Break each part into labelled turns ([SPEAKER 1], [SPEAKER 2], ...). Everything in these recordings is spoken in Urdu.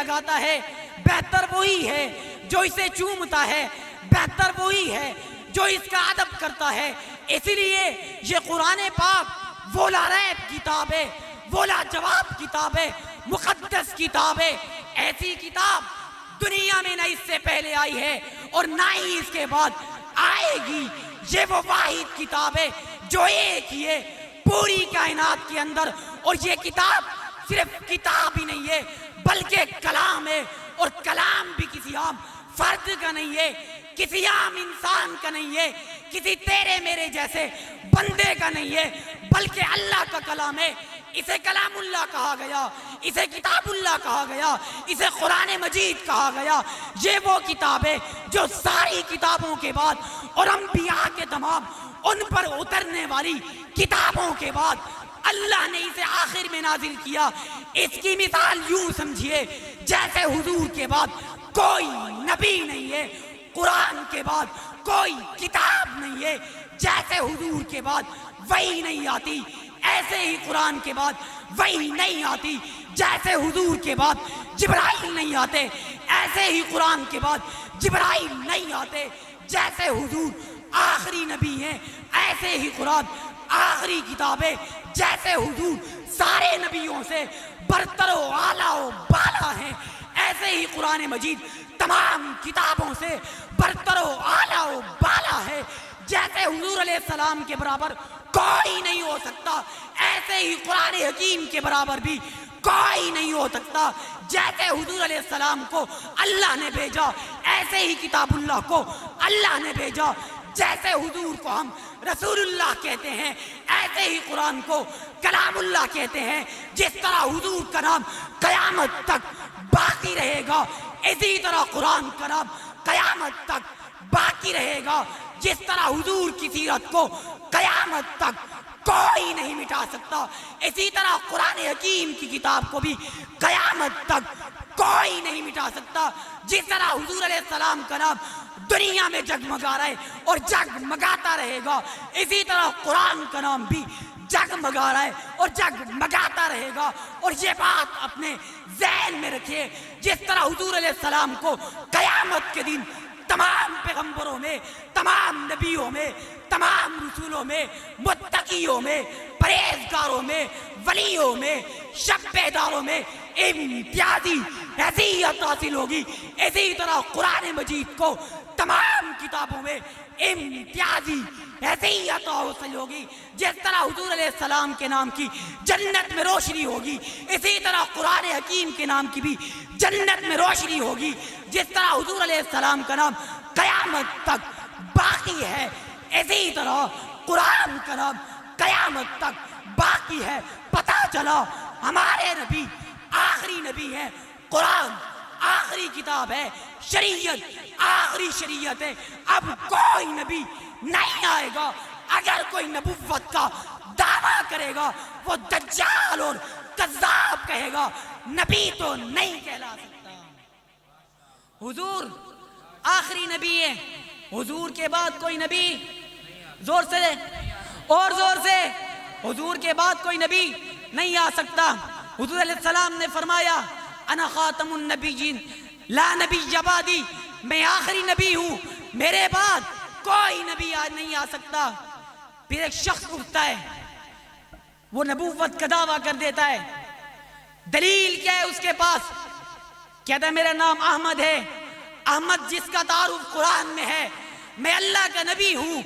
[SPEAKER 1] لگاتا ہے بہتر وہی ہے جو اسے چومتا ہے، بہتر وہی ہے جو اس کا ادب کرتا ہے۔ اسی لیے یہ قرآن پاک وہ لا ریب کتاب ہے، وہ لا جواب کتاب ہے، مقدس کتاب ہے۔ ایسی کتاب دنیا میں نہ اس سے پہلے آئی ہے اور نہ ہی اس کے بعد آئے گی۔ یہ وہ واحد کتاب ہے جو ایک ہی ہے پوری کائنات کے اندر، اور یہ کتاب صرف کتاب ہی نہیں ہے بلکہ کلام ہے، اور کلام بھی کسی عام فرد کا نہیں ہے، کسی عام انسان کا نہیں ہے، کسی تیرے میرے جیسے بندے کا نہیں ہے، بلکہ اللہ کا کلام ہے۔ اسے کلام اللہ کہا گیا، اسے کتاب اللہ کہا گیا، اسے قرآن مجید کہا گیا۔ یہ وہ کتاب ہے جو ساری کتابوں کے بعد اور انبیاء کے تمام ان پر اترنے والی کتابوں کے بعد اللہ نے اسے آخر میں نازل کیا۔ اس کی مثال یوں سمجھیے جیسے حضور کے بعد کوئی نبی نہیں ہے، قرآن کے بعد کوئی کتاب نہیں ہے، جیسے حضور کے بعد وحی نہیں آتی ایسے ہی قرآن کے بعد وحی نہیں آتی، جیسے حضور کے بعد جبرائیل نہیں آتے ایسے ہی قرآن کے بعد جبرائیل نہیں آتے، جیسے حضور آخری نبی ہیں ایسے ہی قرآن آخری کتاب ہے، جیسے حضور سارے نبیوں سے برتر و اعلیٰ و بالا ہیں ایسے ہی قرآن مجید تمام کتابوں سے برتر و اعلیٰ و بالا ہے۔ جیسے حضور علیہ السلام کے برابر کوئی نہیں ہو سکتا ایسے ہی قرآن حکیم کے برابر بھی کوئی نہیں ہو سکتا۔ جیسے حضور علیہ السلام کو اللہ نے بھیجا ایسے ہی کتاب اللہ کو اللہ نے بھیجا، جیسے حضور کو ہم رسول اللہ کہتے ہیں ایسے ہی قرآن کو کلام اللہ کہتے ہیں۔ جس طرح حضور کا نام قیامت تک باقی رہے گا اسی طرح قرآن کا نام قیامت تک باقی رہے گا۔ جس طرح حضور کی سیرت کو قیامت تک کوئی نہیں مٹا سکتا اسی طرح قرآن حکیم کی کتاب کو بھی قیامت تک کوئی نہیں مٹا سکتا۔ جس طرح حضور علیہ السلام کا نام دنیا میں جگمگا رہا ہے اور جگمگاتا رہے گا اسی طرح قرآن کا نام بھی جگمگا رہا ہے اور جگمگاتا رہے گا۔ اور یہ بات اپنے ذہن میں رکھیے، جس طرح حضور علیہ السلام کو قیامت کے دن تمام پیغمبروں میں، تمام نبیوں میں، تمام رسولوں میں، متقیوں میں، پرہیزگاروں میں، ولیوں میں، شب بیداروں میں امتیازی حیثیت حاصل ہوگی، اسی طرح قرآن مجید کو تمام کتابوں میں امتیازی حیثیت حاصل ہوگی۔ جس طرح حضور علیہ السلام کے نام کی جنت میں روشنی ہوگی اسی طرح قرآن حکیم کے نام کی بھی جنت میں روشنی ہوگی۔ جس طرح حضور علیہ السلام کا نام قیامت تک باقی ہے اسی طرح قرآن کا نام قیامت تک باقی ہے۔ پتہ چلا ہمارے نبی آخری نبی ہے، قرآن آخری کتاب ہے، شریعت آخری شریعت ہے۔ اب کوئی نبی نہیں آئے گا، اگر کوئی نبوت کا دعویٰ کرے گا وہ دجال اور کذاب کہے گا، نبی تو نہیں کہلا سکتا۔ حضور آخری نبی ہے، حضور کے بعد کوئی نبی، زور سے اور زور سے، حضور کے بعد کوئی نبی نہیں آ سکتا۔ حضور علیہ السلام نے فرمایا انا خاتم النبیین لا نبی بعدی، میں آخری نبی ہوں، میرے بعد کوئی نبی نہیں آ سکتا۔ پھر ایک شخص اٹھتا ہے، وہ نبوت کا دعویٰ کر دیتا ہے، دلیل کیا ہے اس کے پاس؟ کہتا ہے میرا نام احمد ہے، احمد جس کا تعارف قرآن میں ہے، میں اللہ کا نبی ہوں۔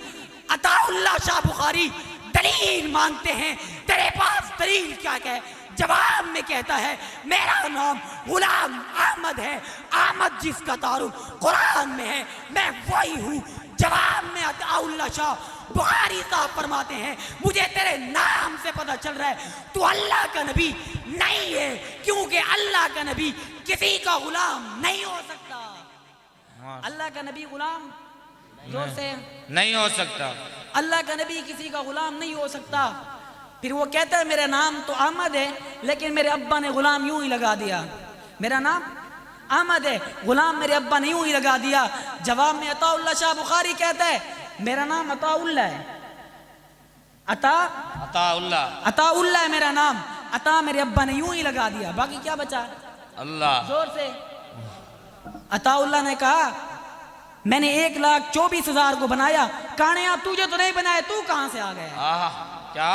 [SPEAKER 1] عطا اللہ شاہ بخاری دلیل مانگتے ہیں، تیرے پاس دلیل کیا ہے؟ جواب میں کہتا ہے میرا نام غلام احمد ہے، احمد جس کا تعارف قرآن میں ہے میں وہی ہوں۔ جواب میں عطا اللہ شاہ بخاری صاحب فرماتے ہیں مجھے تیرے نام سے پتہ چل رہا ہے تو اللہ کا نبی نہیں ہے، کیونکہ اللہ کا نبی کسی کا غلام نہیں ہو سکتا۔ اللہ کا نبی غلام زور سے
[SPEAKER 2] نہیں ہو سکتا،
[SPEAKER 1] اللہ کا نبی کسی کا غلام نہیں ہو سکتا۔ پھر وہ کہتا ہے میرا نام تو احمد ہے لیکن میرے ابا نے غلام یوں ہی لگا دیا، میرا نام احمد ہے، غلام میرے ابا نے یوں ہی لگا دیا۔ جواب میں عطا اللہ شاہ بخاری کہتا ہے میرا نام عطا اللہ ہے،
[SPEAKER 2] عطا اللہ
[SPEAKER 1] ہے میرا نام، عطا میرے ابا نے یوں ہی لگا دیا، باقی کیا بچا؟
[SPEAKER 2] اللہ
[SPEAKER 1] زور سے. عطا اللہ نے کہا میں نے 1,24,000 کو بنایا. کانیا تجھے تو نہیں بنایا, تو کہاں سے آ گیا؟
[SPEAKER 2] کیا